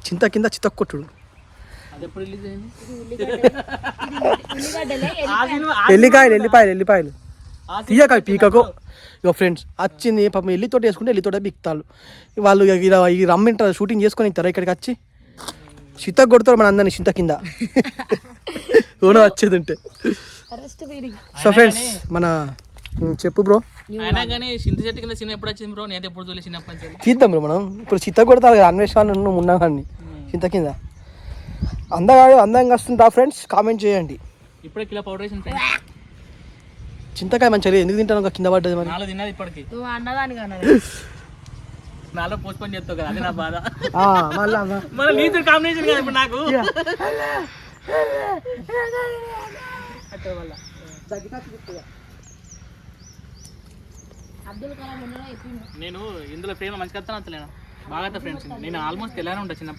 చింత కింద చిత్త కొట్టుడు. ఎల్లిపాయలు తీయక పీకకు. ఇక ఫ్రెండ్స్ వచ్చింది పాపం ఎల్లితోట వేసుకుంటే ఎల్లితోట బిక్తాలు వాళ్ళు. ఈ రమ్మింటారు షూటింగ్ చేసుకొని ఇస్తారా ఇక్కడికి వచ్చి చింత కొడతారు మన అందరినీ చింత కింద ఓనో వచ్చేది ఉంటే. సో ఫ్రెండ్స్ మన చెప్పు బ్రో. తీద్దాం బ్రో మనం ఇప్పుడు చింత కొడతారు కదా అన్వేషణ ఉన్నా కానీ చింత కింద అందంగా వస్తుందా ఫ్రెండ్స్? కామెంట్ చేయండి. ఇప్పుడే కిలో పౌడర్ వేసింది చింతకాయ మంచిగా ఎందుకు తింటాను కింద పడ్డది మరి. నాలో తిన్నది ఇప్పటికి నాలో పోస్ట్పోన్ చేస్తావు కదా, అది నా బాధ. మళ్ళీ నీతో కాంబినేషన్ కదా ఇప్పుడు నాకు. నేను ఇందులో ప్రేమ మంచిగా వస్తాను అంతలేనా బాగా ఫ్రెండ్స్. నేను ఆల్మోస్ట్ తెల్లానే ఉంటా చిన్నప్పుడు.